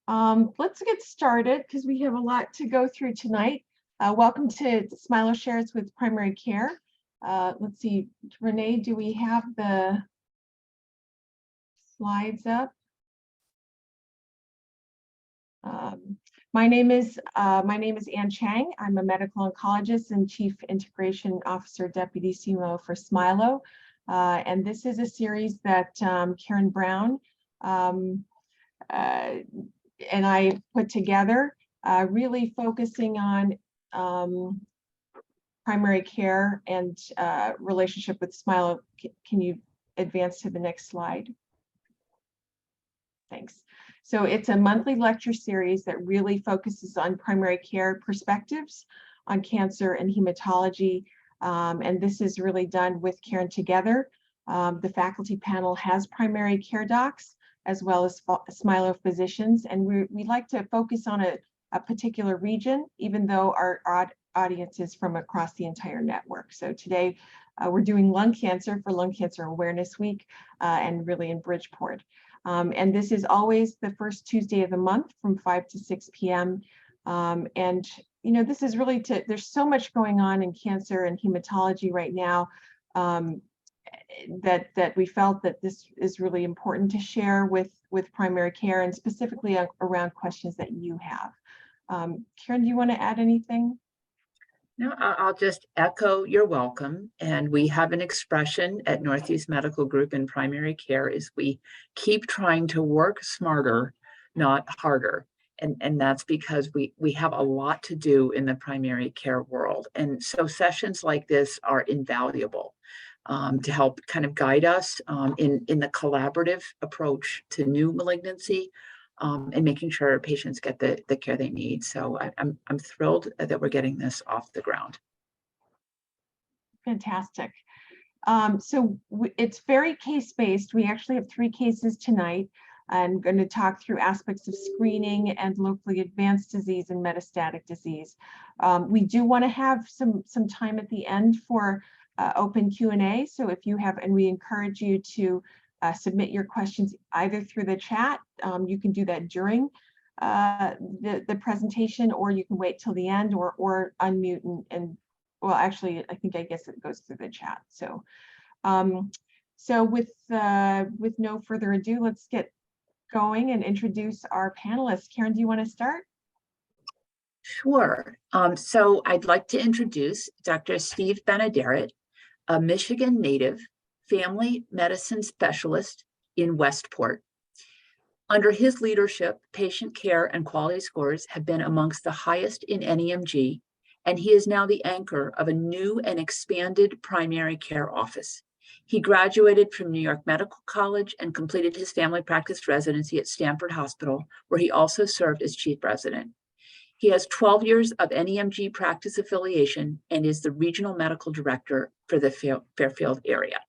Let's get started because we have a lot to go through tonight. Welcome to Smilow Shares with Primary Care. Let's see, Renee, do we have the slides up? My name is Ann Chang. I'm a medical oncologist and Chief Integration Officer Deputy CMO for Smilow. And this is a series that Karen Brown and I put together, really focusing on primary care and relationship with Smilow. Can you advance to the next slide? Thanks. So it's a monthly lecture series that really focuses on primary care perspectives on cancer and hematology. And this is really done with Karen together. The faculty panel has primary care docs as well as Smilow physicians. And we like to focus on a particular region, even though our audience is from across the entire network. So today we're doing lung cancer for Lung Cancer Awareness Week and really in Bridgeport. And this is always the first Tuesday of the month from 5 to 6 p.m. And, you know, this is really there's so much going on in cancer and hematology right now that we felt that this is really important to share with primary care and specifically around questions that you have. Karen, do you want to add anything? No, I'll just echo your welcome. And we have an expression at Northeast Medical Group in primary care is we keep trying to work smarter, not harder. And that's because we have a lot to do in the primary care world. And so sessions like this are invaluable to help kind of guide us in the collaborative approach to new malignancy. And making sure patients get the care they need. So I'm thrilled that we're getting this off the ground. Fantastic. So it's very case-based. We actually have 3 cases tonight. I'm going to talk through aspects of screening and locally advanced disease and metastatic disease. We do want to have some time at the end for open Q&A. So if you have, and we encourage you to submit your questions either through the chat. You can do that during the presentation, or you can wait till the end, or unmute and well, actually, I guess it goes through the chat. So, so with no further ado, let's get going and introduce our panelists. Karen, do you want to start? Sure. So I'd like to introduce Dr. Steve Benaderet, a Michigan native, family medicine specialist in Westport. Under his leadership, patient care and quality scores have been amongst the highest in NEMG, and he is now the anchor of a new and expanded primary care office. He graduated from New York Medical College and completed his family practice residency at Stanford Hospital, where he also served as chief resident. He has 12 years of NEMG practice affiliation and is the regional medical director for the Fairfield area.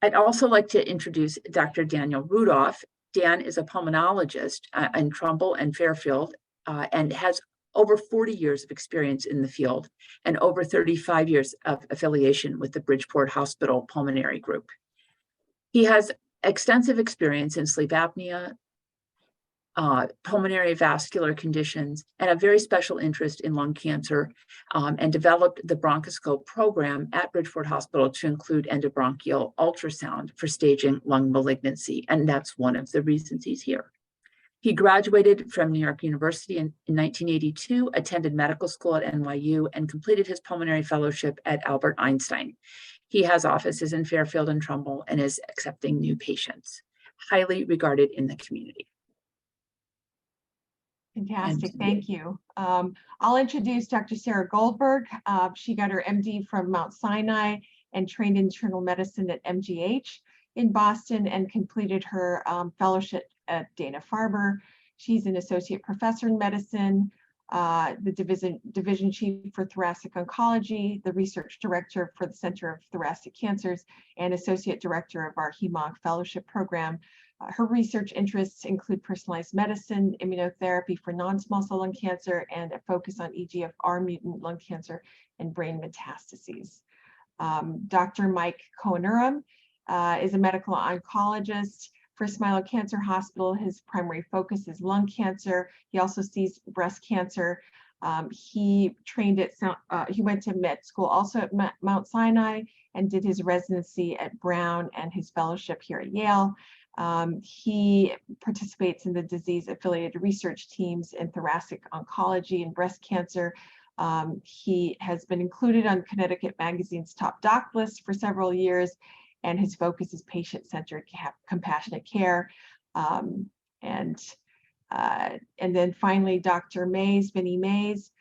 I'd also like to introduce Dr. Daniel Rudolph. Dan is a pulmonologist in Trumbull and Fairfield and has over 40 years of experience in the field and over 35 years of affiliation with the Bridgeport Hospital Pulmonary Group. He has extensive experience in sleep apnea, pulmonary vascular conditions, and a very special interest in lung cancer, and developed the bronchoscope program at Bridgeport Hospital to include endobronchial ultrasound for staging lung malignancy. And that's one of the reasons he's here. He graduated from New York University in 1982, attended medical school at NYU, and completed his pulmonary fellowship at Albert Einstein. He has offices in Fairfield and Trumbull and is accepting new patients, highly regarded in the community. Fantastic, thank you. I'll introduce Dr. Sarah Goldberg. She got her MD from Mount Sinai and trained in internal medicine at MGH in Boston and completed her fellowship at Dana-Farber. She's an associate professor in medicine, the division chief for thoracic oncology, the research director for the Center of Thoracic Cancers, and associate director of our HEMONC fellowship program. Her research interests include personalized medicine, immunotherapy for non-small cell lung cancer, and a focus on EGFR mutant lung cancer and brain metastases. Dr. Mike Cohenuram is a medical oncologist For Smilow Cancer Hospital, his primary focus is lung cancer. He also sees breast cancer. He trained at, he went to med school also at Mount Sinai and did his residency at Brown and his fellowship here at Yale. He participates in the disease-affiliated research teams in thoracic oncology and breast cancer. He has been included on Connecticut Magazine's top doc list for several years, and his focus is patient-centered compassionate care. And then finally, Dr. Mase, Vinnie Mase,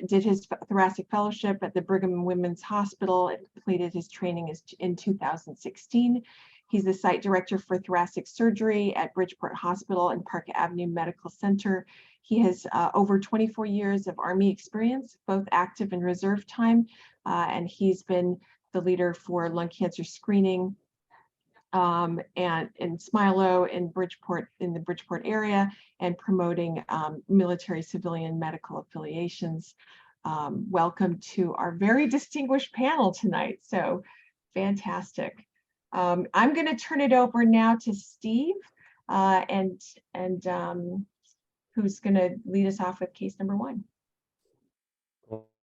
did his thoracic fellowship at the Brigham and Women's Hospital and completed his training in 2016. He's the site director for thoracic surgery at Bridgeport Hospital and Park Avenue Medical Center. He has over 24 years of Army experience, both active and reserve time, and he's been the leader for lung cancer screening and in Smilow in Bridgeport, in the Bridgeport area, and promoting military civilian medical affiliations. Welcome to our very distinguished panel tonight. So fantastic. I'm going to turn it over now to Steve, who's going to lead us off with case number 1.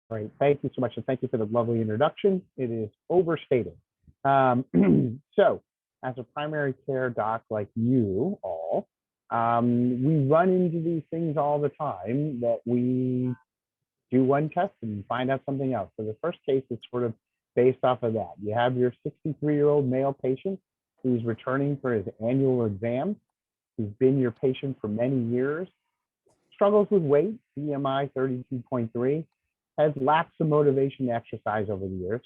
Great, thank you so much, and thank you for the lovely introduction. It is overstated. So, as a primary care doc like you all, we run into these things all the time that we do one test and find out something else. So the first case is sort of based off of that. You have your 63-year-old male patient who's returning for his annual exam, who's been your patient for many years, struggles with weight, BMI 32.3, has lacked some motivation to exercise over the years,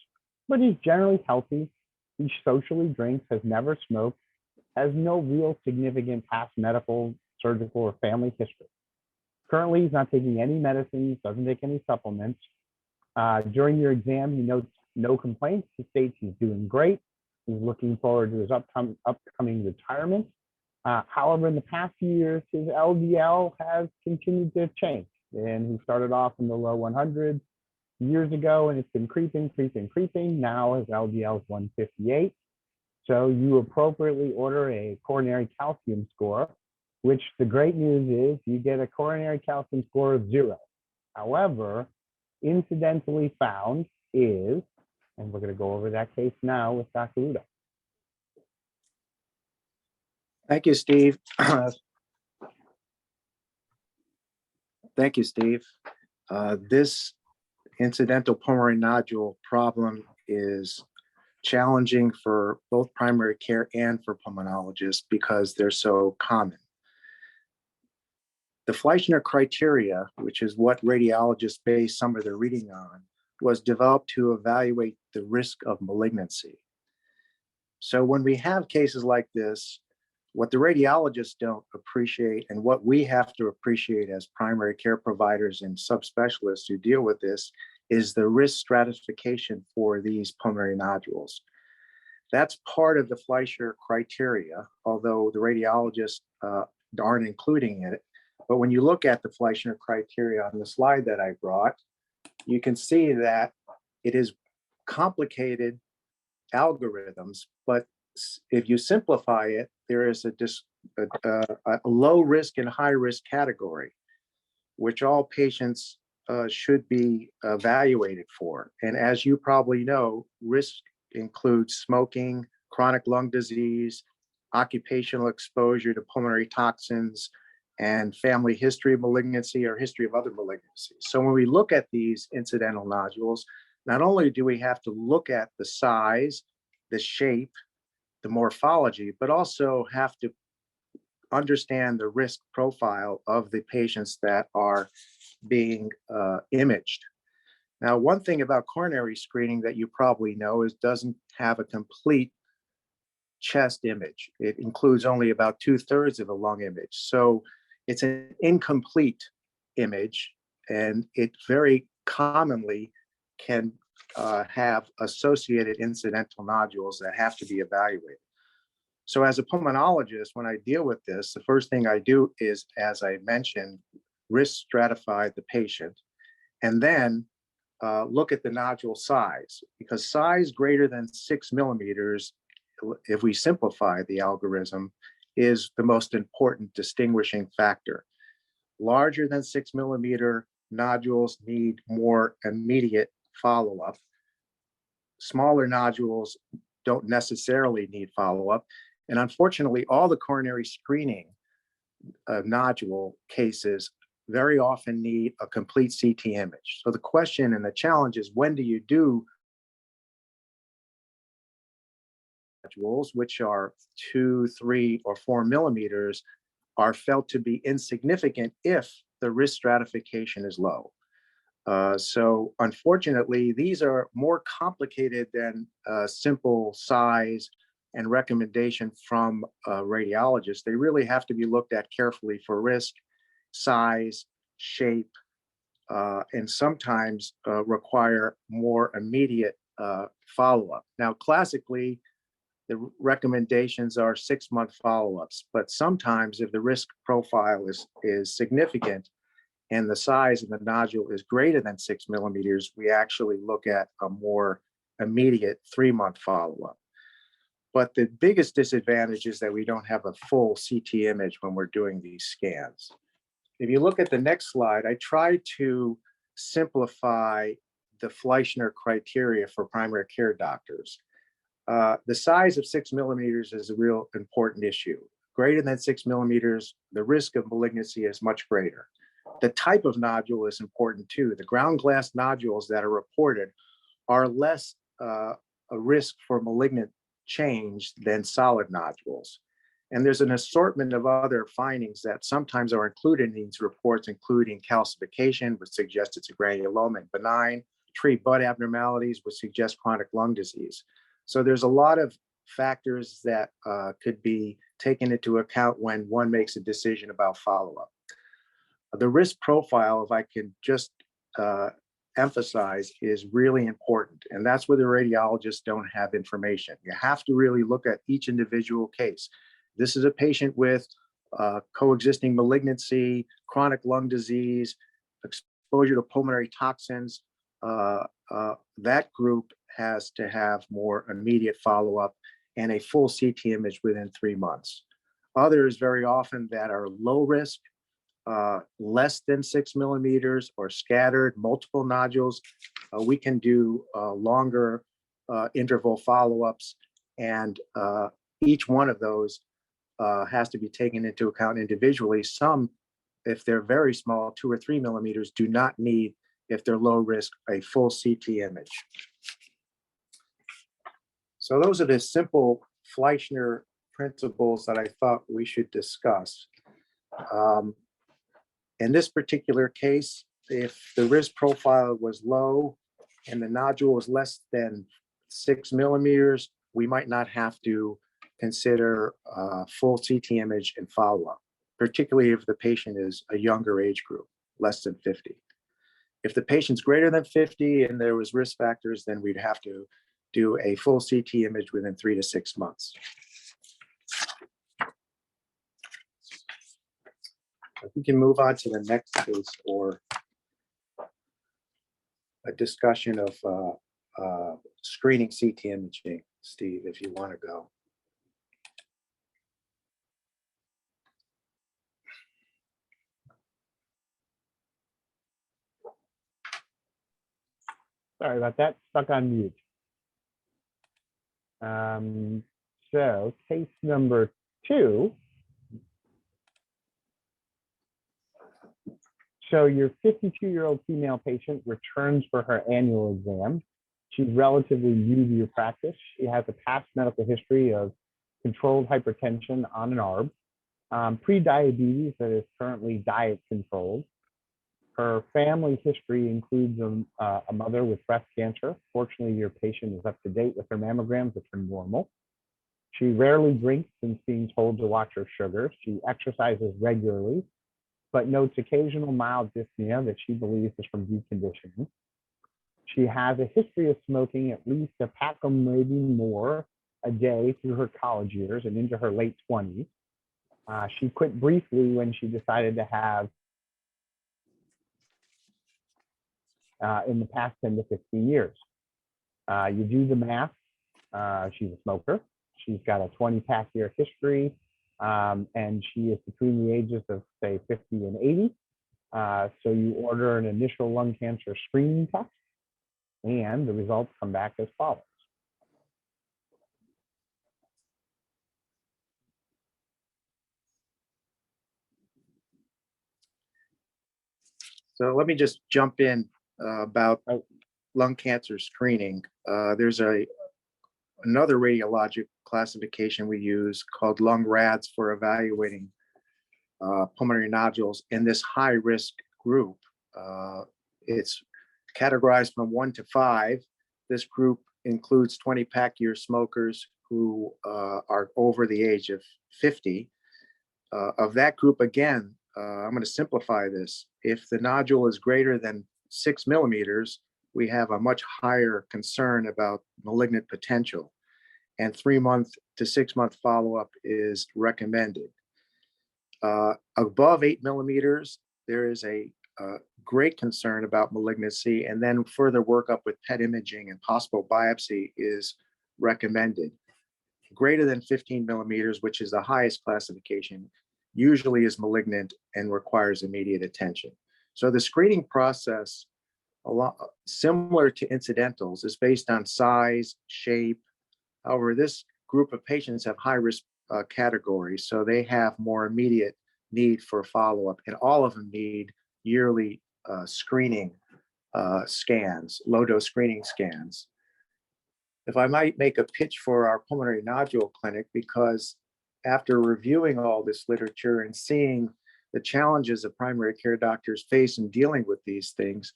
but he's generally healthy. He socially drinks, has never smoked, has no real significant past medical, surgical, or family history. Currently, he's not taking any medicines, doesn't take any supplements. During your exam, he notes no complaints. He states he's doing great. He's looking forward to his upcoming retirement. However, in the past few years, his LDL has continued to change. And he started off in the low 100s years ago, and it's been creeping. Now his LDL is 158. So you appropriately order a coronary calcium score, which the great news is you get a coronary calcium score of 0. However, incidentally found is, and we're going to go over that case now with Dr. Rudolph. Thank you, Steve. Thank you, Steve. This incidental pulmonary nodule problem is challenging for both primary care and for pulmonologists because they're so common. The Fleischner criteria, which is what radiologists base some of their reading on, was developed to evaluate the risk of malignancy. So when we have cases like this, what the radiologists don't appreciate and what we have to appreciate as primary care providers and subspecialists who deal with this is the risk stratification for these pulmonary nodules. That's part of the Fleischner criteria, although the radiologists aren't including it. But when you look at the Fleischner criteria on the slide that I brought, you can see that it is complicated algorithms, but if you simplify it, there is a low risk and high risk category, which all patients should be evaluated for. And as you probably know, risk includes smoking, chronic lung disease, occupational exposure to pulmonary toxins, and family history of malignancy or history of other malignancies. So when we look at these incidental nodules, not only do we have to look at the size, the shape, the morphology, but also have to understand the risk profile of the patients that are being imaged. Now, one thing about coronary screening that you probably know is doesn't have a complete chest image. It includes only about 2/3 of a lung image. So it's an incomplete image, and it very commonly can have associated incidental nodules that have to be evaluated. So as a pulmonologist, when I deal with this, the first thing I do is, as I mentioned, risk stratify the patient, and then look at the nodule size, because size greater than 6 millimeters if we simplify the algorithm, is the most important distinguishing factor. Larger than 6 millimeter nodules need more immediate follow-up. Smaller nodules don't necessarily need follow-up. And unfortunately, all the coronary screening nodule cases very often need a complete CT image. So the question and the challenge is, when do you do nodules, which are 2, 3, or 4 millimeters, are felt to be insignificant if the risk stratification is low. So unfortunately, these are more complicated than simple size and recommendation from radiologists. They really have to be looked at carefully for risk, size, shape, and sometimes require more immediate follow-up. Now, classically, the recommendations are 6-month follow-ups, but sometimes if the risk profile is significant and the size of the nodule is greater than 6 millimeters, we actually look at a more immediate 3-month follow-up. But the biggest disadvantage is that we don't have a full CT image when we're doing these scans. If you look at the next slide, I try to simplify the Fleischner criteria for primary care doctors. The size of 6 millimeters is a real important issue. Greater than 6 millimeters, the risk of malignancy is much greater. The type of nodule is important too. The ground glass nodules that are reported are less a risk for malignant change than solid nodules. And there's an assortment of other findings that sometimes are included in these reports, including calcification, which suggests it's a granuloma and benign, tree bud abnormalities, which suggest chronic lung disease. So there's a lot of factors that could be taken into account when one makes a decision about follow-up. The risk profile, if I can just emphasize, is really important. And that's where the radiologists don't have information. You have to really look at each individual case. This is a patient with coexisting malignancy, chronic lung disease, exposure to pulmonary toxins. That group has to have more immediate follow-up and a full CT image within 3 months. Others very often that are low risk, less than 6 millimeters or scattered multiple nodules, we can do longer interval follow-ups, and each one of those has to be taken into account individually. Some, if they're very small, 2 or 3 millimeters, do not need, if they're low risk, a full CT image. So those are the simple Fleischner principles that I thought we should discuss. In this particular case, if the risk profile was low and the nodule was less than 6 millimeters, we might not have to consider full CT image and follow-up, particularly if the patient is a younger age group, less than 50. If the patient's greater than 50 and there was risk factors, then we'd have to do a full CT image within 3 to 6 months. We can move on to the next case, or a discussion of screening CT imaging. Steve, if you want to go. Sorry about that, stuck on mute. So case number 2. So your 52-year-old female patient returns for her annual exam. She's relatively new to your practice. She has a past medical history of controlled hypertension on an ARB, pre-diabetes that is currently diet controlled. Her family history includes a mother with breast cancer. Fortunately, your patient is up to date with her mammograms, which are normal. She rarely drinks since being told to watch her sugar. She exercises regularly, but notes occasional mild dyspnea that she believes is from deconditioning. She has a history of smoking at least a pack or maybe more a day through her college years and into her late 20s. She quit briefly when she decided to have in the past 10 to 15 years. You do the math, she's a smoker. She's got a 20-pack year history, and she is between the ages of, say, 50 and 80. So you order an initial lung cancer screening test, and the results come back as follows. So let me just jump in about lung cancer screening. There's another radiologic classification we use called lung RADS for evaluating pulmonary nodules in this high risk group. It's categorized from 1 to 5. This group includes 20-pack year smokers who are over the age of 50. Of that group, again, I'm going to simplify this. If the nodule is greater than 6 millimeters, we have a much higher concern about malignant potential, and 3-month to 6-month follow-up is recommended. Above 8 millimeters, there is a great concern about malignancy, and then further workup with PET imaging and possible biopsy is recommended. Greater than 15 millimeters, which is the highest classification, usually is malignant and requires immediate attention. So the screening process, a lot similar to incidentals, is based on size, shape. However, this group of patients have high risk categories, so they have more immediate need for follow-up, and all of them need yearly screening scans, low-dose screening scans. If I might make a pitch for our pulmonary nodule clinic, because after reviewing all this literature and seeing the challenges that primary care doctors face in dealing with these things,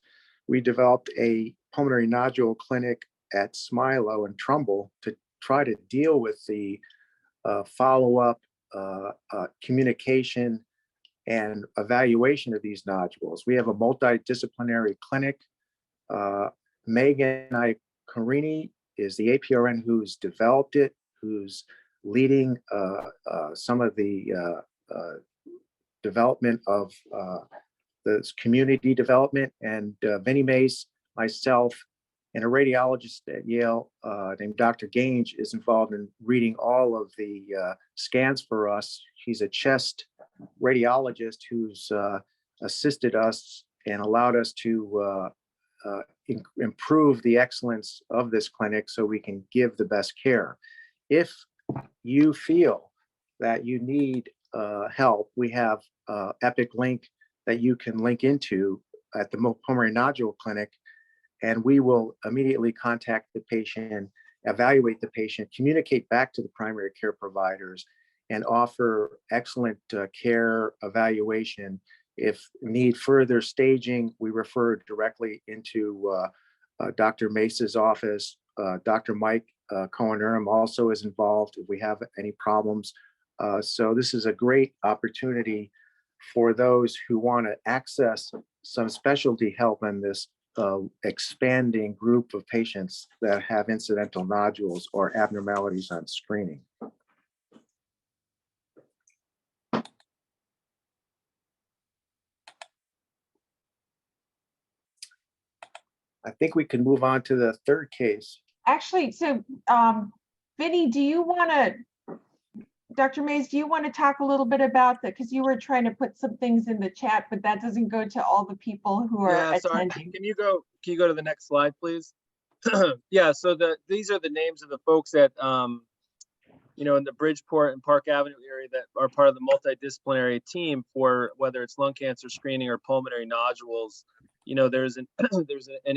we developed a pulmonary nodule clinic at Smilow and Trumbull to try to deal with the follow-up, communication, and evaluation of these nodules. We have a multidisciplinary clinic. Megan Carini is the APRN who's developed it, who's leading some of the development of the community development, and Vinnie Mase, myself, and a radiologist at Yale named Dr. Gange is involved in reading all of the scans for us. She's a chest radiologist who's assisted us and allowed us to improve the excellence of this clinic so we can give the best care. If you feel that you need help, we have Epic Link that you can link into at the pulmonary nodule clinic, and we will immediately contact the patient, evaluate the patient, communicate back to the primary care providers, and offer excellent care evaluation. If need further staging, we refer directly into Dr. Mase's office. Dr. Mike Cohenuram also is involved if we have any problems. So this is a great opportunity for those who want to access some specialty help in this expanding group of patients that have incidental nodules or abnormalities on screening. I think we can move on to the third case. Actually, so Vinny, do you want to, Dr. Mase, do you want to talk a little bit about that? Because you were trying to put some things in the chat, but that doesn't go to all the people who are attending. Can you go to the next slide, please? Yeah, so these are the names of the folks that in the Bridgeport and Park Avenue area that are part of the multidisciplinary team for whether it's lung cancer screening or pulmonary nodules. There's an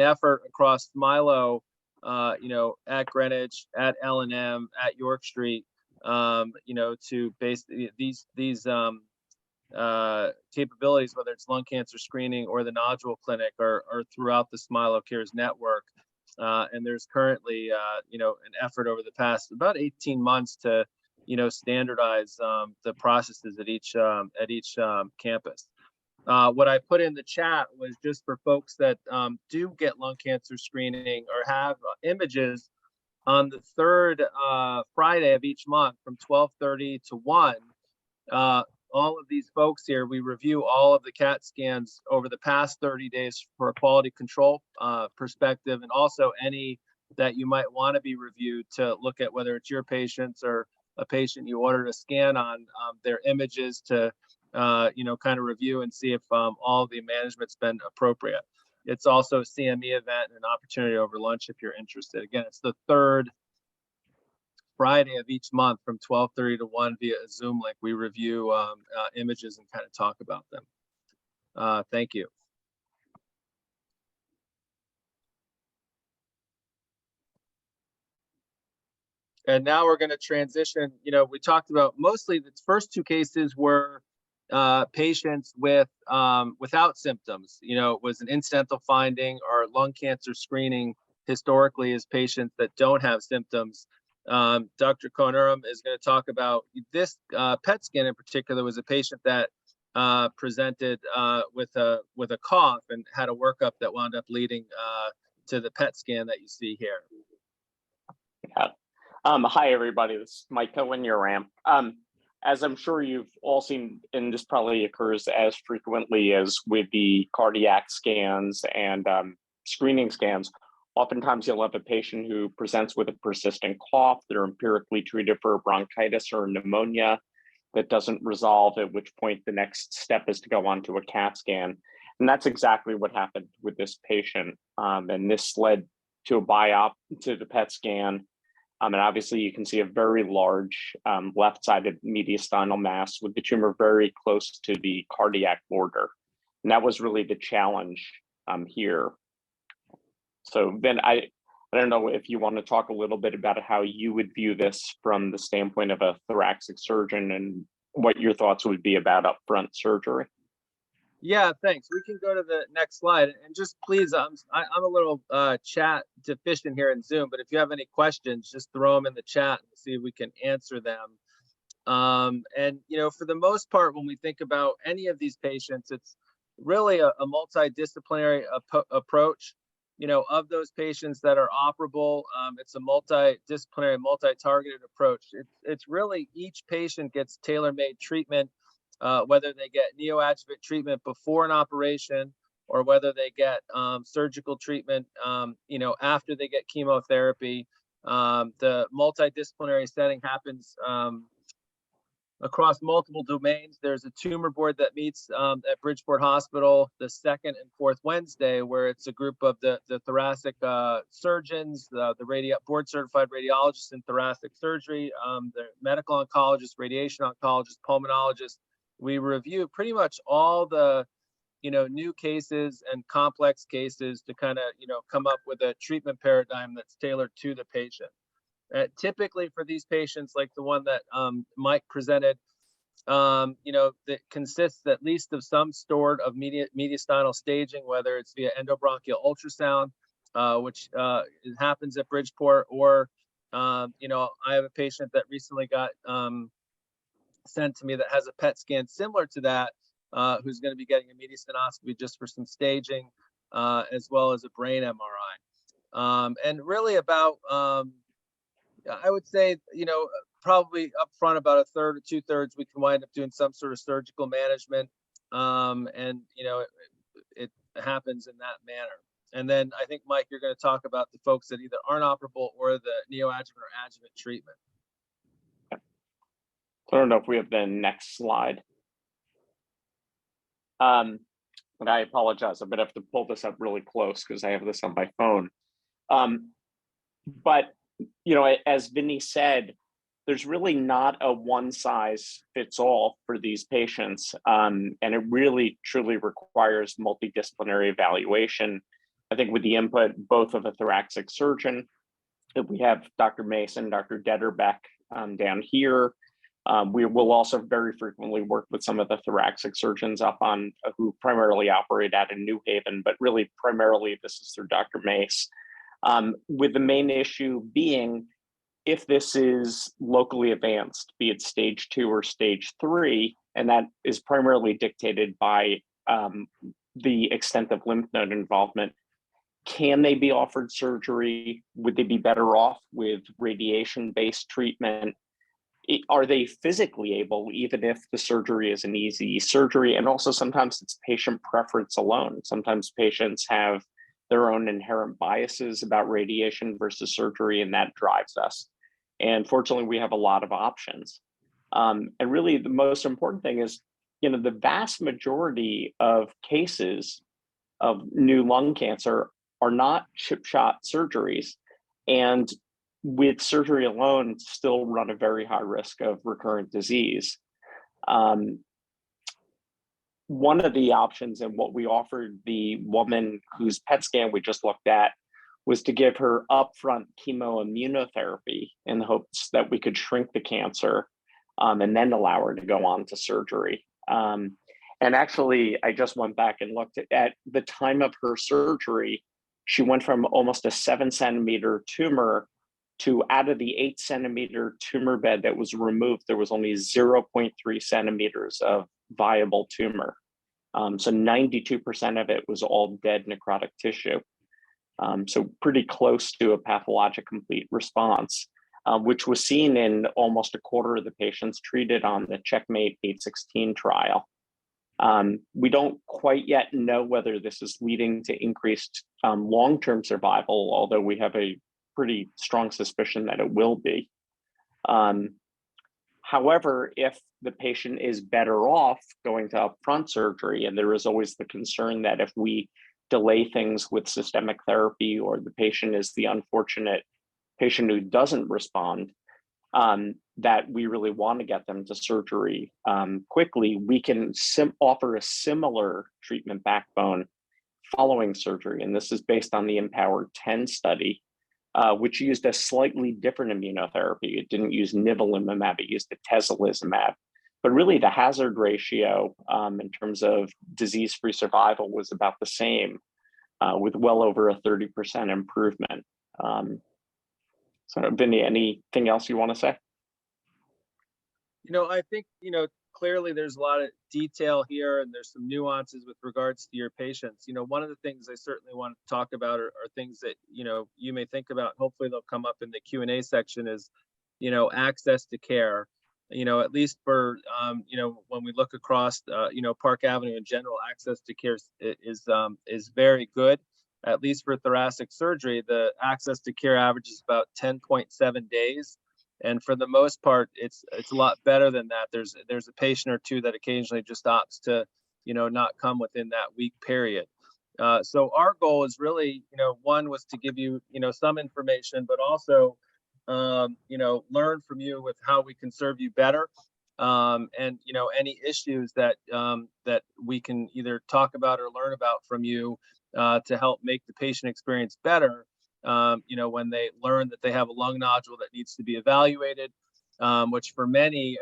effort across Smilow, at Greenwich, at L&M, at York Street, to basically these capabilities, whether it's lung cancer screening or the nodule clinic, are throughout the Smilow Cares network. And there's currently, an effort over the past about 18 months to, standardize the processes at each campus. What I put in the chat was just for folks that do get lung cancer screening or have images on the third Friday of each month from 12:30 to 1. All of these folks here, we review all of the CAT scans over the past 30 days for a quality control perspective, and also any that you might want to be reviewed to look at whether it's your patients or a patient you ordered a scan on, their images to, kind of review and see if all the management's been appropriate. It's also a CME event and an opportunity over lunch if you're interested. Again, it's the third Friday of each month from 12:30 to 1 via a Zoom link. We review images and kind of talk about them. Thank you. And now we're going to transition. We talked about mostly the first two cases were patients with without symptoms. It was an incidental finding, or lung cancer screening historically is patients that don't have symptoms. Dr. Cohenuram is going to talk about this PET scan in particular. Was a patient that presented with a cough and had a workup that wound up leading to the PET scan that you see here. Yeah. Hi, everybody. This is Mike Cohenuram. As I'm sure you've all seen, and this probably occurs as frequently as with the cardiac scans and screening scans, oftentimes you'll have a patient who presents with a persistent cough. They're empirically treated for bronchitis or pneumonia that doesn't resolve, at which point the next step is to go on to a CAT scan. And that's exactly what happened with this patient. And this led to a biopsy, to the PET scan. And obviously you can see a very large left-sided mediastinal mass with the tumor very close to the cardiac border. And that was really the challenge here. So Ben, I don't know if you want to talk a little bit about how you would view this from the standpoint of a thoracic surgeon and what your thoughts would be about upfront surgery. Yeah, thanks. We can go to the next slide, and just please, I'm a little chat deficient here in Zoom, but if you have any questions, just throw them in the chat and see if we can answer them. And for the most part, when we think about any of these patients, it's really a multidisciplinary approach. Of those patients that are operable, it's a multidisciplinary, multi-targeted approach. It's really each patient gets tailor-made treatment. Whether they get neoadjuvant treatment before an operation or whether they get surgical treatment, after they get chemotherapy. The multidisciplinary setting happens across multiple domains. There's a tumor board that meets at Bridgeport Hospital the second and fourth Wednesday, where it's a group of the thoracic surgeons, the board certified radiologists in thoracic surgery, the medical oncologists, radiation oncologists, pulmonologists. We review pretty much all the, new cases and complex cases to kind of, come up with a treatment paradigm that's tailored to the patient. Typically for these patients, like the one that Mike presented, that consists at least of some sort of mediastinal staging, whether it's via endobronchial ultrasound, which happens at Bridgeport, or, I have a patient that recently got sent to me that has a PET scan similar to that, who's going to be getting a mediastinoscopy just for some staging, as well as a brain MRI. And really about, I would say, probably up front about a third or 2/3, we can wind up doing some sort of surgical management. And, it happens in that manner. And then I think, Mike, you're going to talk about the folks that either aren't operable or the neoadjuvant or adjuvant treatment. I don't know if we have the next slide. And I apologize. I'm going to have to pull this up really close because I have this on my phone. But, as Vinny said, there's really not a one size fits all for these patients. And it really, truly requires multidisciplinary evaluation. I think with the input both of a thoracic surgeon, we have Dr. Mase and Dr. Detterbeck down here. We will also very frequently work with some of the thoracic surgeons up on who primarily operate out in New Haven, but really primarily this is through Dr. Mase. With the main issue being, if this is locally advanced, be it stage 2 or stage 3, and that is primarily dictated by the extent of lymph node involvement, can they be offered surgery? Would they be better off with radiation-based treatment? Are they physically able, even if the surgery is an easy surgery? And also sometimes it's patient preference alone. Sometimes patients have their own inherent biases about radiation versus surgery, and that drives us. And fortunately, we have a lot of options. And really, the most important thing is, the vast majority of cases of new lung cancer are not chip shot surgeries, and with surgery alone, still run a very high risk of recurrent disease. One of the options and what we offered the woman whose PET scan we just looked at was to give her upfront chemoimmunotherapy in the hopes that we could shrink the cancer and then allow her to go on to surgery. And actually, I just went back and looked at the time of her surgery. She went from almost a 7-centimeter tumor to, out of the 8-centimeter tumor bed that was removed, there was only 0.3 centimeters of viable tumor. So 92% of it was all dead necrotic tissue. So pretty close to a pathologic complete response, which was seen in almost a quarter of the patients treated on the Checkmate 816 trial. We don't quite yet know whether this is leading to increased long-term survival, although we have a pretty strong suspicion that it will be. However, if the patient is better off going to upfront surgery, and there is always the concern that if we delay things with systemic therapy, or the patient is the unfortunate patient who doesn't respond, that we really want to get them to surgery quickly, we can offer a similar treatment backbone following surgery. And this is based on the Empower 10 study, which used a slightly different immunotherapy. It didn't use nivolumab, it used atezolizumab. But really the hazard ratio in terms of disease-free survival was about the same, with well over a 30% improvement. So Vinny, anything else you want to say? I think, clearly there's a lot of detail here, and there's some nuances with regards to your patients. One of the things I certainly want to talk about are things that, you may think about, hopefully they'll come up in the Q&A section, is, access to care. At least for, when we look across, Park Avenue in general, access to care is very good. At least for thoracic surgery, the access to care average is about 10.7 days. And for the most part, it's a lot better than that. There's a patient or two that occasionally just opts to, not come within that week period. So our goal is really, one was to give you, some information, but also, learn from you with how we can serve you better. And, any issues that that we can either talk about or learn about from you to help make the patient experience better. When they learn that they have a lung nodule that needs to be evaluated, which for many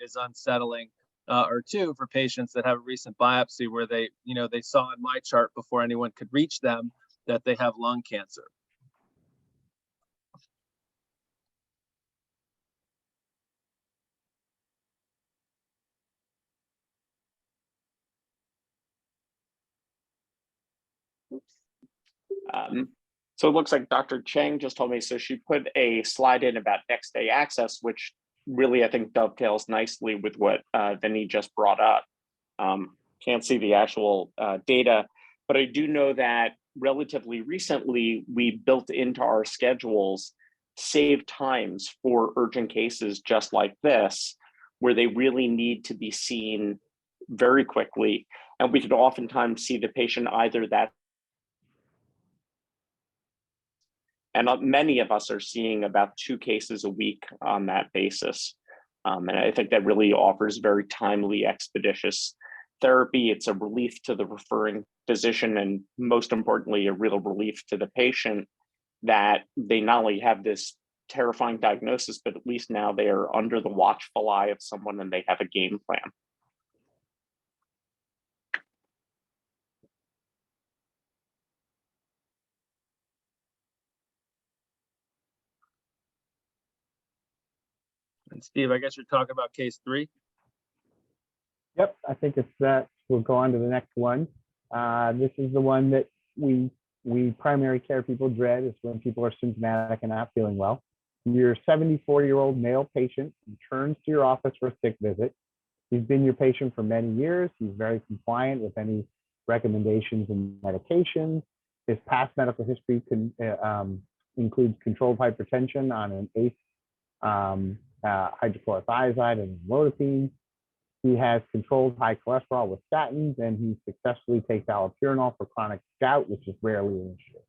is unsettling, or two, for patients that have a recent biopsy where they saw in my chart before anyone could reach them that they have lung cancer. So it looks like Dr. Chang just told me, so she put a slide in about next day access, which really I think dovetails nicely with what Vinny just brought up. Can't see the actual data, but I do know that relatively recently we built into our schedules save times for urgent cases just like this, where they really need to be seen very quickly. And we could oftentimes see the patient either that, and many of us are seeing about 2 cases a week on that basis. And I think that really offers very timely, expeditious therapy. It's a relief to the referring physician, and most importantly, a real relief to the patient that they not only have this terrifying diagnosis, but at least now they are under the watchful eye of someone and they have a game plan. And Steve, I guess you're talking about case 3. Yep, I think it's that. We'll go on to the next one. This is the one that we primary care people dread. Is when people are symptomatic and not feeling well. Your 74-year-old male patient returns to your office for a sick visit. He's been your patient for many years. He's very compliant with any recommendations and medications. His past medical history includes controlled hypertension on an ACE hydrochlorothiazide and amlodipine. He has controlled high cholesterol with statins, and he successfully takes allopurinol for chronic gout, which is rarely an issue.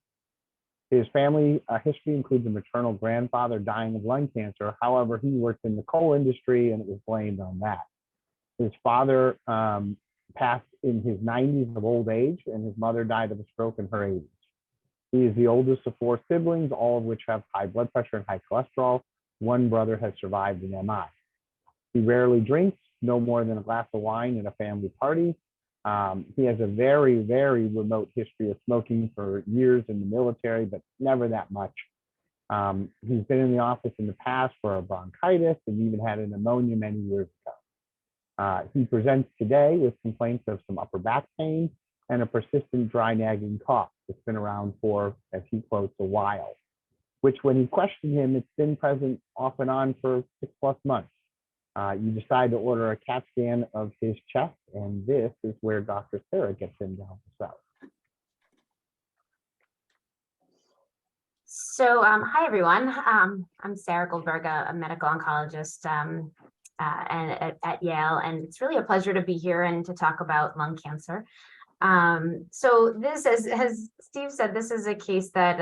His family history includes a maternal grandfather dying of lung cancer. However, he worked in the coal industry, and it was blamed on that. His father passed in his 90s of old age, and his mother died of a stroke in her 80s. He is the oldest of 4 siblings, all of which have high blood pressure and high cholesterol. One brother has survived an MI. He rarely drinks, no more than a glass of wine at a family party. He has a very, very remote history of smoking for years in the military, but never that much. He's been in the office in the past for a bronchitis and even had a pneumonia many years ago. He presents today with complaints of some upper back pain and a persistent dry nagging cough that's been around for, as he quotes, a while, which when you question him, it's been present off and on for 6+ months. You decide to order a CAT scan of his chest, and this is where Dr. Sarah gets in to help us out. So, hi everyone. I'm Sarah Goldberg, a medical oncologist and at Yale, and it's really a pleasure to be here and to talk about lung cancer. So this, as Steve said, this is a case that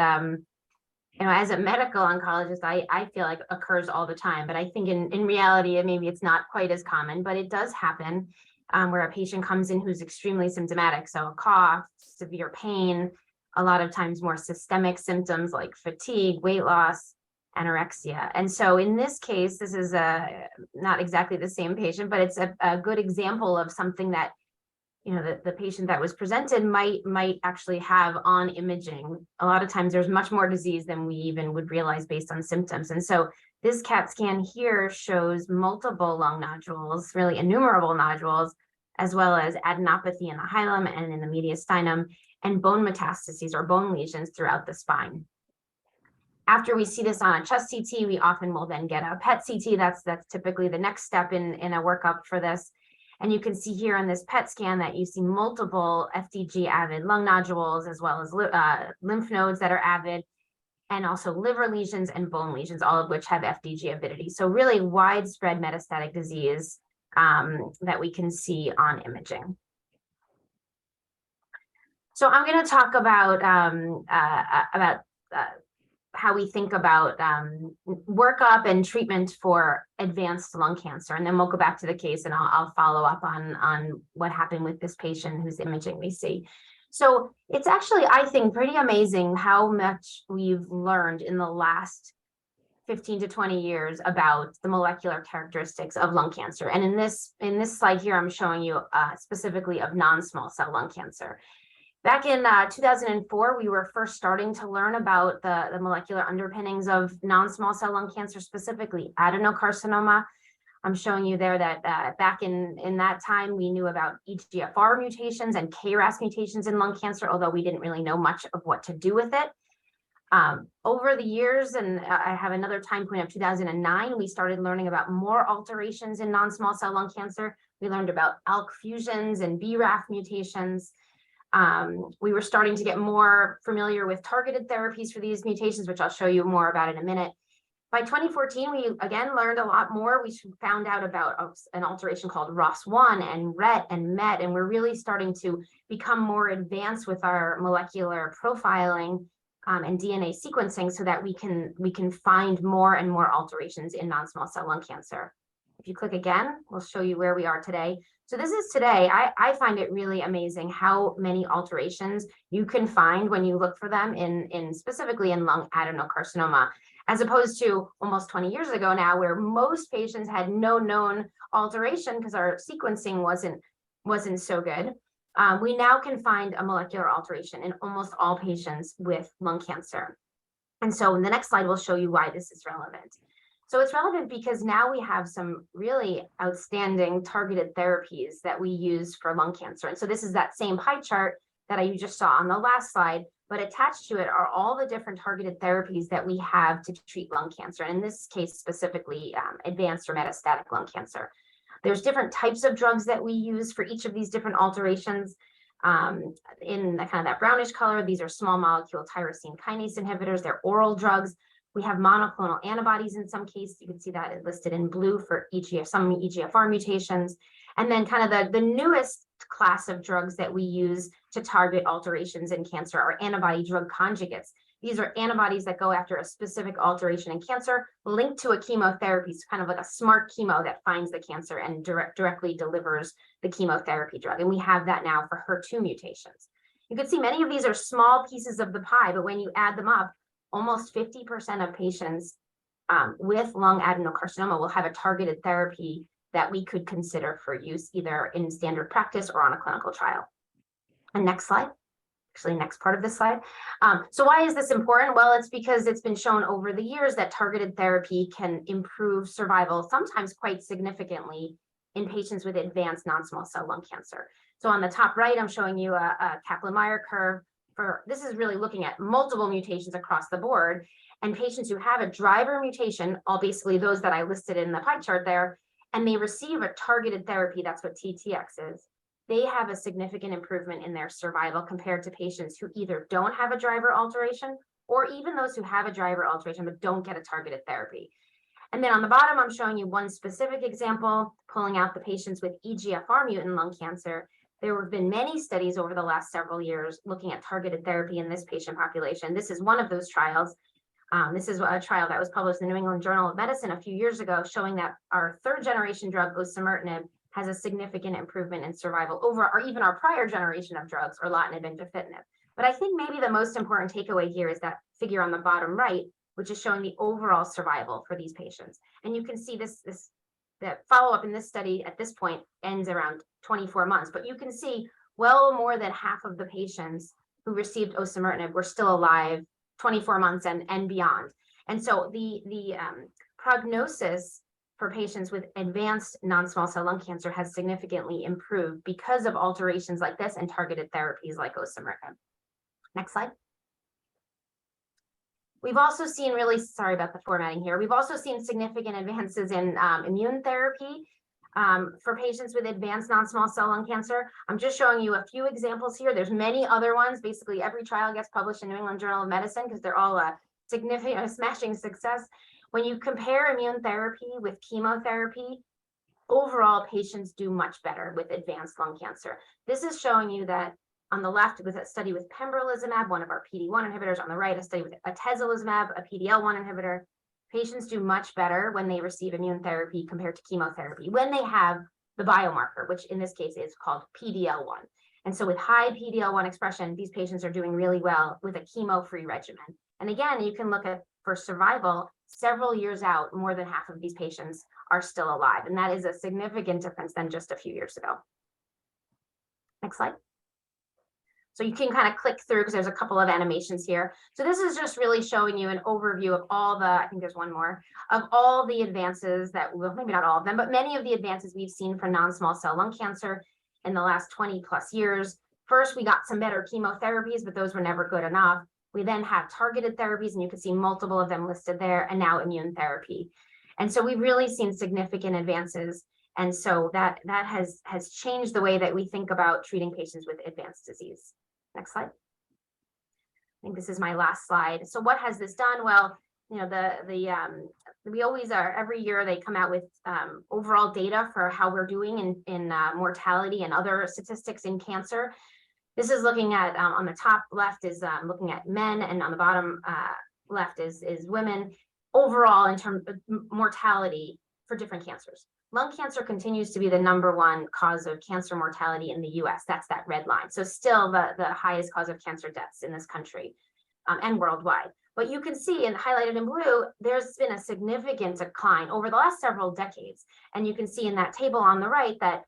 as a medical oncologist, I feel like occurs all the time, but I think in reality, maybe it's not quite as common, but it does happen where a patient comes in who's extremely symptomatic. So a cough, severe pain, a lot of times more systemic symptoms like fatigue, weight loss, anorexia. And so in this case, this is not exactly the same patient, but it's a good example of something that the patient that was presented might actually have on imaging. A lot of times there's much more disease than we even would realize based on symptoms. And so this CAT scan here shows multiple lung nodules, really innumerable nodules, as well as adenopathy in the hilum and in the mediastinum, and bone metastases or bone lesions throughout the spine. After we see this on a chest CT, we often will then get a PET CT. That's typically the next step in a workup for this. And you can see here on this PET scan that you see multiple FDG avid lung nodules, as well as lymph nodes that are avid, and also liver lesions and bone lesions, all of which have FDG avidity. So really widespread metastatic disease that we can see on imaging. So I'm going to talk about how we think about workup and treatment for advanced lung cancer. And then we'll go back to the case and I'll follow up on what happened with this patient whose imaging we see. So it's actually, I think, pretty amazing how much we've learned in the last 15 to 20 years about the molecular characteristics of lung cancer. And in this slide here, I'm showing you specifically of non-small cell lung cancer. Back in 2004, we were first starting to learn about the molecular underpinnings of non-small cell lung cancer, specifically adenocarcinoma. I'm showing you there that back in that time, we knew about EGFR mutations and KRAS mutations in lung cancer, although we didn't really know much of what to do with it. Over the years, and I have another time point of 2009, we started learning about more alterations in non-small cell lung cancer. We learned about ALK fusions and BRAF mutations. We were starting to get more familiar with targeted therapies for these mutations, which I'll show you more about in a minute. By 2014, we again learned a lot more. We found out about an alteration called ROS1 and RET and MET, and we're really starting to become more advanced with our molecular profiling and DNA sequencing so that we can find more and more alterations in non-small cell lung cancer. If you click again, we'll show you where we are today. So this is today. I find it really amazing how many alterations you can find when you look for them in specifically in lung adenocarcinoma, as opposed to almost 20 years ago now, where most patients had no known alteration because our sequencing wasn't so good. We now can find a molecular alteration in almost all patients with lung cancer. And so in the next slide, we'll show you why this is relevant. So it's relevant because now we have some really outstanding targeted therapies that we use for lung cancer. And so this is that same pie chart that you just saw on the last slide, but attached to it are all the different targeted therapies that we have to treat lung cancer. And in this case, specifically advanced or metastatic lung cancer. There's different types of drugs that we use for each of these different alterations. In the kind of that brownish color, these are small molecule tyrosine kinase inhibitors. They're oral drugs. We have monoclonal antibodies in some cases. You can see that listed in blue for some EGFR mutations. And then kind of the newest class of drugs that we use to target alterations in cancer are antibody drug conjugates. These are antibodies that go after a specific alteration in cancer linked to a chemotherapy. So kind of like a smart chemo that finds the cancer and directly delivers the chemotherapy drug. And we have that now for HER2 mutations. You can see many of these are small pieces of the pie, but when you add them up, almost 50% of patients with lung adenocarcinoma will have a targeted therapy that we could consider for use either in standard practice or on a clinical trial. And next slide. Actually, next part of this slide. So why is this important? Well, it's because it's been shown over the years that targeted therapy can improve survival, sometimes quite significantly, in patients with advanced non-small cell lung cancer. So on the top right, I'm showing you a Kaplan-Meier curve. This is really looking at multiple mutations across the board, and patients who have a driver mutation, all basically those that I listed in the pie chart there, and they receive a targeted therapy, that's what TTX is, they have a significant improvement in their survival compared to patients who either don't have a driver alteration or even those who have a driver alteration but don't get a targeted therapy. And then on the bottom, I'm showing you one specific example, pulling out the patients with EGFR mutant lung cancer. There have been many studies over the last several years looking at targeted therapy in this patient population. This is one of those trials. This is a trial that was published in the New England Journal of Medicine a few years ago, showing that our third generation drug, osimertinib, has a significant improvement in survival over even our prior generation of drugs, erlotinib and gefitinib. But I think maybe the most important takeaway here is that figure on the bottom right, which is showing the overall survival for these patients. And you can see the follow-up in this study at this point ends around 24 months, but you can see well more than half of the patients who received osimertinib were still alive 24 months and beyond. And so the prognosis for patients with advanced non-small cell lung cancer has significantly improved because of alterations like this and targeted therapies like osimertinib. Next slide. We've also seen sorry about the formatting here. We've also seen significant advances in immune therapy for patients with advanced non-small cell lung cancer. I'm just showing you a few examples here. There's many other ones. Basically, every trial gets published in New England Journal of Medicine because they're all a significant, smashing success. When you compare immune therapy with chemotherapy, overall patients do much better with advanced lung cancer. This is showing you that on the left was a study with pembrolizumab, one of our PD-1 inhibitors. On the right, a study with atezolizumab, a PD-L1 inhibitor. Patients do much better when they receive immune therapy compared to chemotherapy, when they have the biomarker, which in this case is called PD-L1. And so with high PD-L1 expression, these patients are doing really well with a chemo-free regimen. And again, you can look at for survival, several years out, more than half of these patients are still alive. And that is a significant difference than just a few years ago. Next slide. So you can kind of click through because there's a couple of animations here. So this is just really showing you an overview of all the, I think there's one more, of all the advances that, well, maybe not all of them, but many of the advances we've seen for non-small cell lung cancer in the last 20 plus years. First, we got some better chemotherapies, but those were never good enough. We then have targeted therapies, and you can see multiple of them listed there, and now immune therapy. And so we've really seen significant advances. And so that has changed the way that we think about treating patients with advanced disease. Next slide. I think this is my last slide. So what has this done? Well, you know, we always are, every year they come out with overall data for how we're doing in mortality and other statistics in cancer. This is looking at, on the top left is looking at men, and on the bottom left is women. Overall, in terms of mortality for different cancers. Lung cancer continues to be the #1 cause of cancer mortality in the US. That's that red line. So still the highest cause of cancer deaths in this country and worldwide. But you can see, and highlighted in blue, there's been a significant decline over the last several decades. And you can see in that table on the right that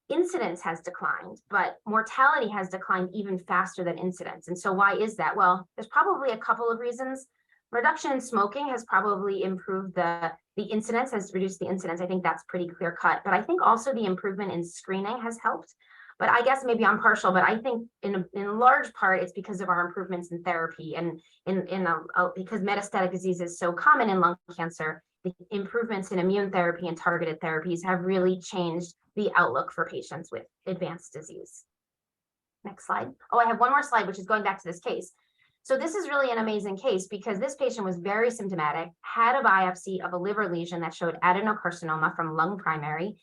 incidence has declined, but mortality has declined even faster than incidence. And so why is that? Well, there's probably a couple of reasons. Reduction in smoking has probably improved the incidence, has reduced the incidence. I think that's pretty clear cut. But I think also the improvement in screening has helped. But I guess maybe I'm partial, but I think in large part it's because of our improvements in therapy and because metastatic disease is so common in lung cancer, the improvements in immune therapy and targeted therapies have really changed the outlook for patients with advanced disease. Next slide. Oh, I have one more slide, which is going back to this case. So this is really an amazing case because this patient was very symptomatic, had a biopsy of a liver lesion that showed adenocarcinoma from lung primary,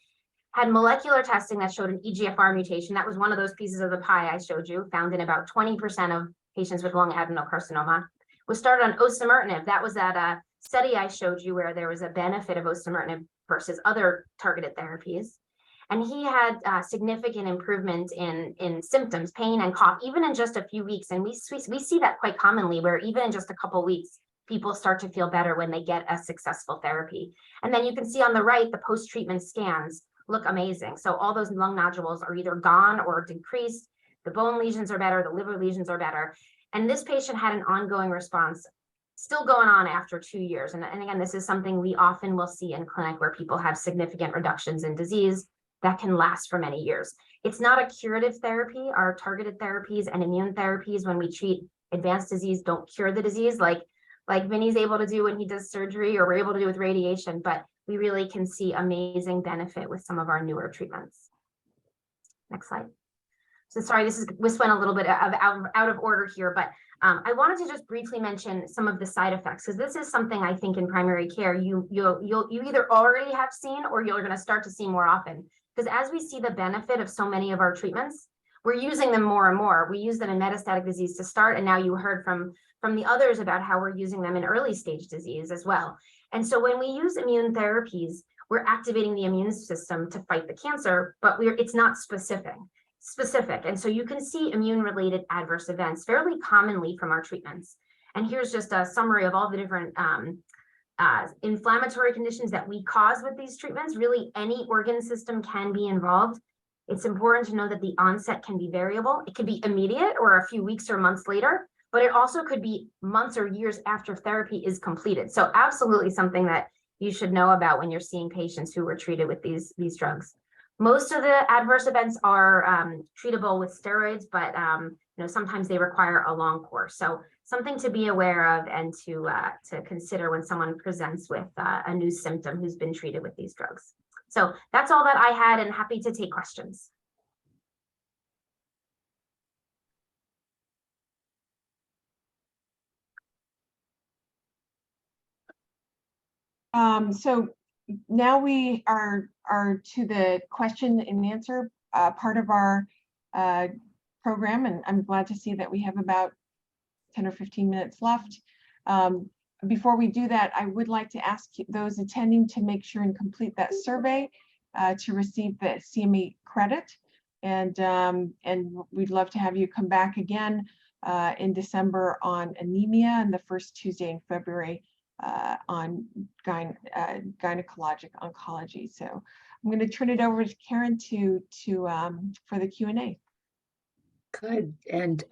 had molecular testing that showed an EGFR mutation. That was one of those pieces of the pie I showed you, found in about 20% of patients with lung adenocarcinoma. Was started on osimertinib. That was that study I showed you where there was a benefit of osimertinib versus other targeted therapies. And he had significant improvement in symptoms, pain and cough, even in just a few weeks. And we see that quite commonly, where even in just a couple of weeks, people start to feel better when they get a successful therapy. And then you can see on the right, the post-treatment scans look amazing. So all those lung nodules are either gone or decreased. The bone lesions are better, the liver lesions are better. And this patient had an ongoing response still going on after 2 years. And again, this is something we often will see in clinic where people have significant reductions in disease that can last for many years. It's not a curative therapy. Our targeted therapies and immune therapies, when we treat advanced disease, don't cure the disease like Vinny's able to do when he does surgery, or we're able to do with radiation, but we really can see amazing benefit with some of our newer treatments. Next slide. So sorry, this went a little bit out of order here, but I wanted to just briefly mention some of the side effects, because this is something I think in primary care you either already have seen or you're going to start to see more often. Because as we see the benefit of so many of our treatments, we're using them more and more. We use them in metastatic disease to start, and now you heard from the others about how we're using them in early stage disease as well. And so when we use immune therapies, we're activating the immune system to fight the cancer, but it's not specific. And so you can see immune-related adverse events fairly commonly from our treatments. And here's just a summary of all the different inflammatory conditions that we cause with these treatments. Really, any organ system can be involved. It's important to know that the onset can be variable. It could be immediate or a few weeks or months later, but it also could be months or years after therapy is completed. So absolutely something that you should know about when you're seeing patients who were treated with these drugs. Most of the adverse events are treatable with steroids, but sometimes they require a long course. So something to be aware of and to consider when someone presents with a new symptom who's been treated with these drugs. So that's all that I had, and happy to take questions. So now we are to the question and answer part of our program, and I'm glad to see that we have about 10 or 15 minutes left. Before we do that, I would like to ask those attending to make sure and complete that survey to receive the CME credit. And we'd love to have you come back again in December on anemia, and the first Tuesday in February on gynecologic oncology. So I'm going to turn it over to Karen for the Q&A. Good. And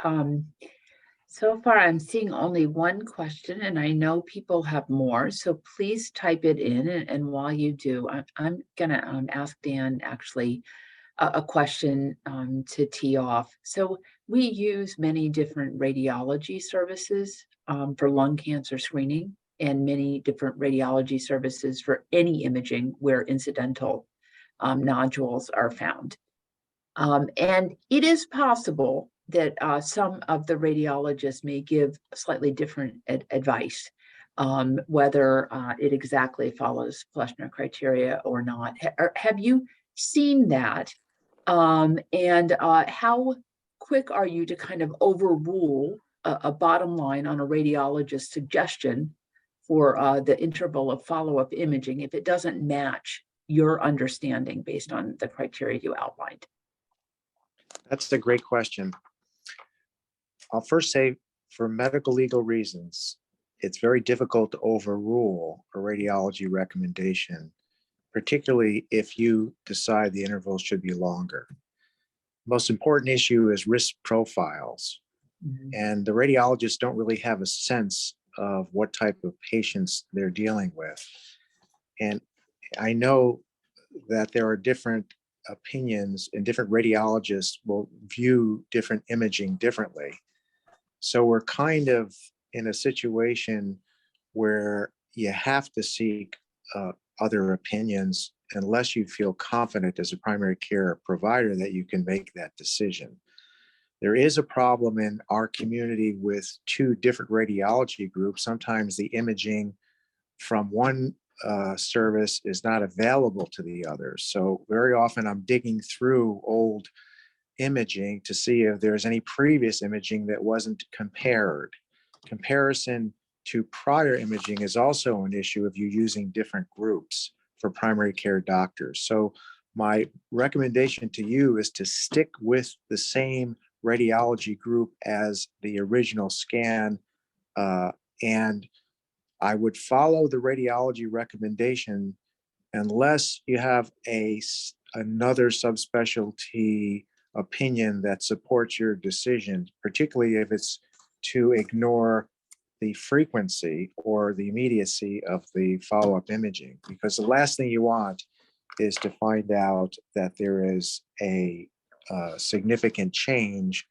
so far I'm seeing only one question, and I know people have more, so please type it in. And while you do, I'm going to ask Dan actually a question to tee off. So we use many different radiology services for lung cancer screening, and many different radiology services for any imaging where incidental nodules are found. And it is possible that some of the radiologists may give slightly different advice, whether it exactly follows Fleischner criteria or not. Have you seen that? And how quick are you to kind of overrule a bottom line on a radiologist's suggestion for the interval of follow-up imaging if it doesn't match your understanding based on the criteria you outlined? That's a great question. I'll first say, for medical legal reasons, it's very difficult to overrule a radiology recommendation, particularly if you decide the intervals should be longer. Most important issue is risk profiles. Mm-hmm. And the radiologists don't really have a sense of what type of patients they're dealing with. And I know that there are different opinions, and different radiologists will view different imaging differently. So we're kind of in a situation where you have to seek other opinions unless you feel confident as a primary care provider that you can make that decision. There is a problem in our community with two different radiology groups. Sometimes the imaging from one service is not available to the other. So very often I'm digging through old imaging to see if there's any previous imaging that wasn't compared. Comparison to prior imaging is also an issue if you're using different groups for primary care doctors. So my recommendation to you is to stick with the same radiology group as the original scan, and I would follow the radiology recommendation unless you have another subspecialty opinion that supports your decision, particularly if it's to ignore the frequency or the immediacy of the follow-up imaging. Because the last thing you want is to find out that there is a significant change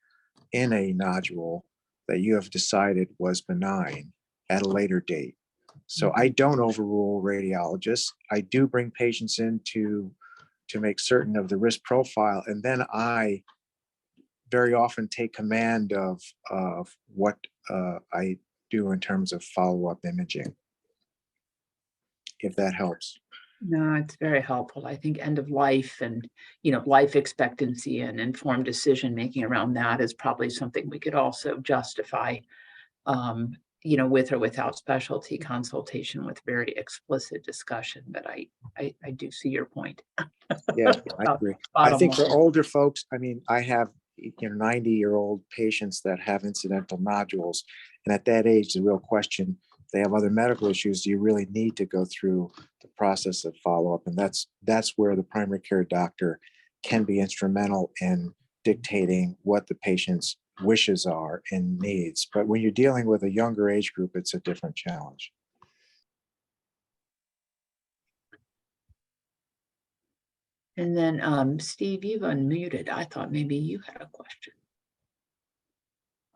in a nodule that you have decided was benign at a later date. So I don't overrule radiologists. I do bring patients in to make certain of the risk profile, and then I very often take command of what I do in terms of follow-up imaging, if that helps. No, it's very helpful. I think end of life and, life expectancy and informed decision making around that is probably something we could also justify, with or without specialty consultation with very explicit discussion. But I do see your point. Yeah, I agree. I think for older folks, I have 90-year-old patients that have incidental nodules, and at that age, the real question, if they have other medical issues, do you really need to go through the process of follow-up? And that's where the primary care doctor can be instrumental in dictating what the patient's wishes are and needs. But when you're dealing with a younger age group, it's a different challenge. And then, Steve, you've unmuted. I thought maybe you had a question.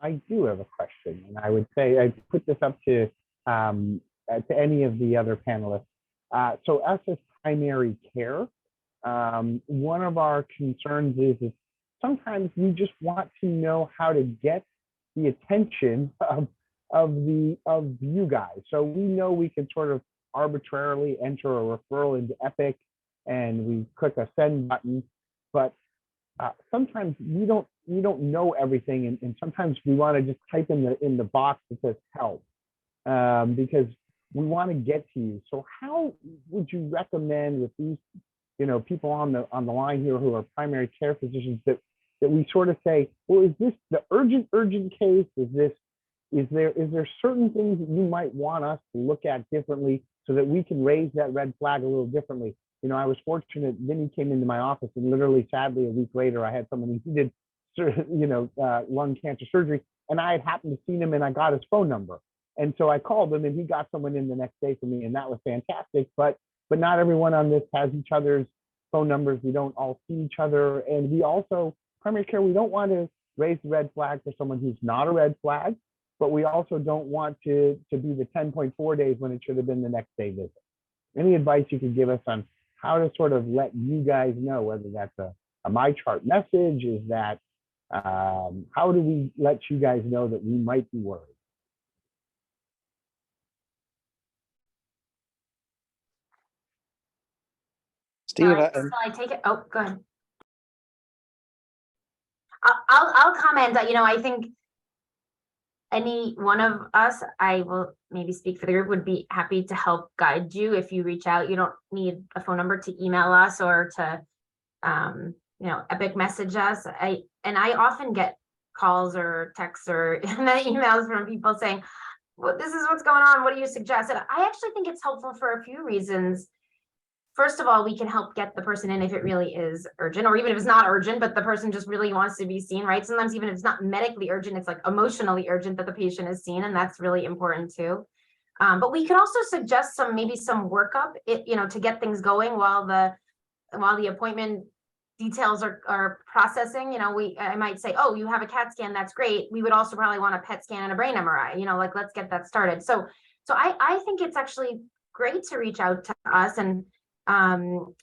I do have a question, and I would say I put this up to any of the other panelists. So us as primary care, one of our concerns is sometimes we just want to know how to get the attention of you guys. So we know we can sort of arbitrarily enter a referral into Epic and we click a send button, but sometimes we don't know everything, and sometimes we want to just type in the box that says help, because we want to get to you. So how would you recommend with these people on the line here who are primary care physicians that we sort of say, well, is this the urgent case? Is there certain things that you might want us to look at differently so that we can raise that red flag a little differently? I was fortunate. Vinny came into my office, and literally, sadly, a week later, I had someone who did, lung cancer surgery, and I had happened to see him, and I got his phone number, and so I called him, and he got someone in the next day for me, and that was fantastic. But not everyone on this has each other's phone numbers. We don't all see each other, and we also primary care. We don't want to raise the red flag for someone who's not a red flag, but we also don't want to be the 10.4 days when it should have been the next day visit. Any advice you could give us on how to sort of let you guys know, whether that's a MyChart message, is that how do we let you guys know that we might be worried? Steve, Shall I take it? Oh, go ahead. I'll comment that, I think any one of us, I will maybe speak for the group, would be happy to help guide you if you reach out. You don't need a phone number to email us or to, Epic message us. I often get calls or texts or emails from people saying, well, this is what's going on. What do you suggest? And I actually think it's helpful for a few reasons. First of all, we can help get the person in if it really is urgent, or even if it's not urgent, but the person just really wants to be seen, right? Sometimes even if it's not medically urgent, it's like emotionally urgent that the patient is seen, and that's really important too. But we can also suggest maybe some workup, to get things going while the appointment details are processing. I might say, oh, you have a CAT scan, that's great. We would also probably want a PET scan and a brain MRI. Let's get that started. So I think it's actually great to reach out to us, and I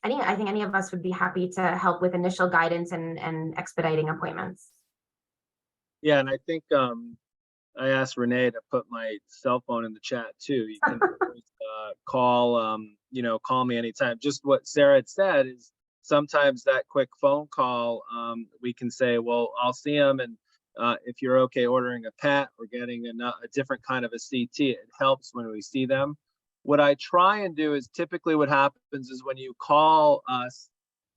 think any of us would be happy to help with initial guidance and expediting appointments. Yeah, and I think I asked Renee to put my cell phone in the chat too. You can always, call, call me anytime. Just what Sarah had said is sometimes that quick phone call, we can say, well, I'll see them, and if you're okay ordering a PET or getting a different kind of a CT, it helps when we see them. What I try and do is typically what happens is when you call us,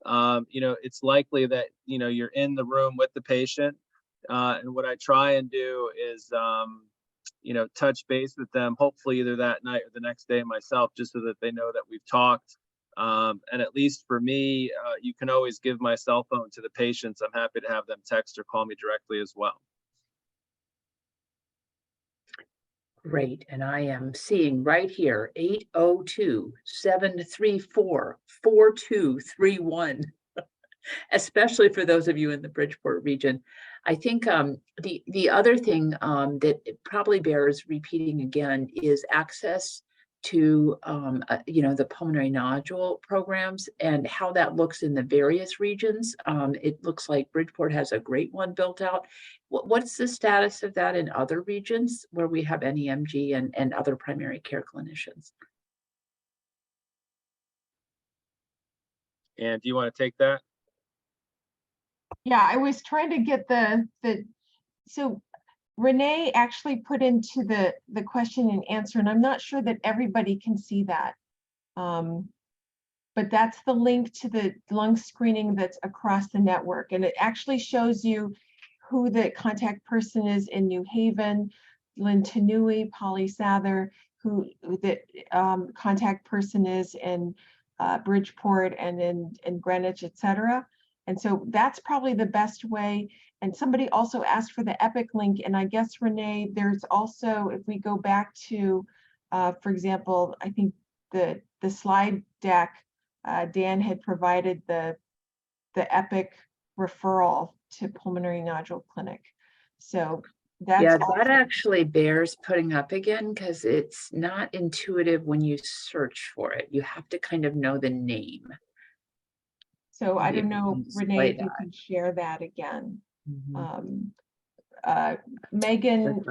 it's likely that, you're in the room with the patient. And what I try and do is, touch base with them, hopefully either that night or the next day myself, just so that they know that we've talked. And at least for me, you can always give my cell phone to the patients. I'm happy to have them text or call me directly as well. Great, and I am seeing right here, 802-734-4231, especially for those of you in the Bridgeport region. I think the other thing that it probably bears repeating again is access to the pulmonary nodule programs and how that looks in the various regions. It looks like Bridgeport has a great one built out. What's the status of that in other regions where we have NEMG and other primary care clinicians? And do you want to take that? Yeah, I was trying to get so Renee actually put into the question and answer, and I'm not sure that everybody can see that. But that's the link to the lung screening that's across the network. And it actually shows you who the contact person is in New Haven, Lynn Tanui, Polly Sather, who the contact person is in Bridgeport and in Greenwich, et cetera. And so that's probably the best way. And somebody also asked for the Epic link. And I guess, Renee, there's also, if we go back to, for example, I think the slide deck, Dan had provided the Epic referral to Pulmonary Nodule Clinic. So that's that actually bears putting up again, because it's not intuitive when you search for it. You have to kind of know the name. So I don't know, Renee, if you can share that again. Megan.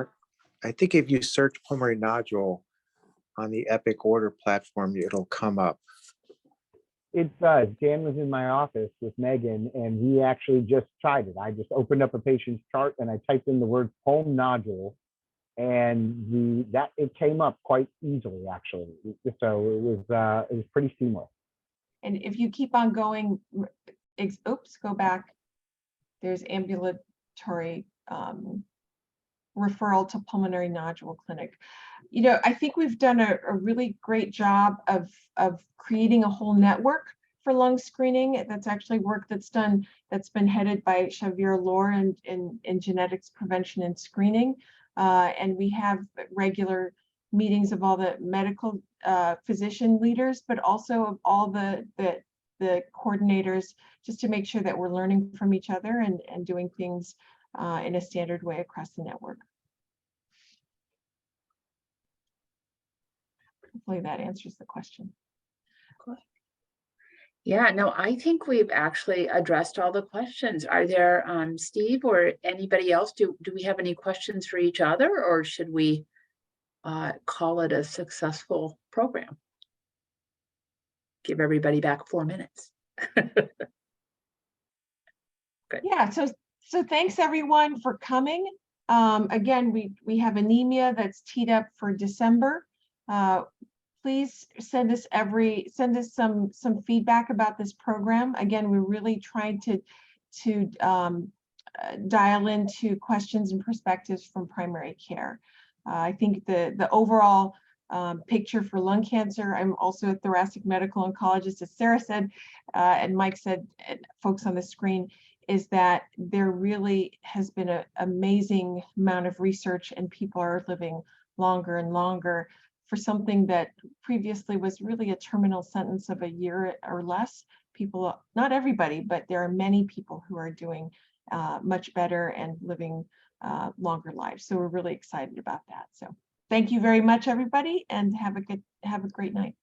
I think if you search pulmonary nodule on the Epic Order platform, it'll come up. It does. Dan was in my office with Megan, and we actually just tried it. I just opened up a patient's chart and I typed in the word pulm nodule, and it came up quite easily, actually. So it was pretty seamless. And if you keep on going, oops, go back. There's ambulatory referral to Pulmonary Nodule Clinic. I think we've done a really great job of creating a whole network for lung screening. That's actually work that's been headed by Xavier Lohr in genetics prevention and screening. And we have regular meetings of all the medical physician leaders, but also of all the coordinators, just to make sure that we're learning from each other and doing things in a standard way across the network. Hopefully that answers the question. Yeah, no, I think we've actually addressed all the questions. Are there, Steve or anybody else, do we have any questions for each other, or should we call it a successful program? Give everybody back 4 minutes. Good. Yeah, so thanks everyone for coming. Again, we have anemia that's teed up for December. Please send us some feedback about this program. Again, we're really trying to dial into questions and perspectives from primary care. I think the overall picture for lung cancer, I'm also a thoracic medical oncologist, as Sarah said, and Mike said, and folks on the screen, is that there really has been an amazing amount of research, and people are living longer and longer for something that previously was really a terminal sentence of a year or less. People, not everybody, but there are many people who are doing much better and living longer lives. So we're really excited about that. So thank you very much, everybody, and have a great night.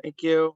Thank you.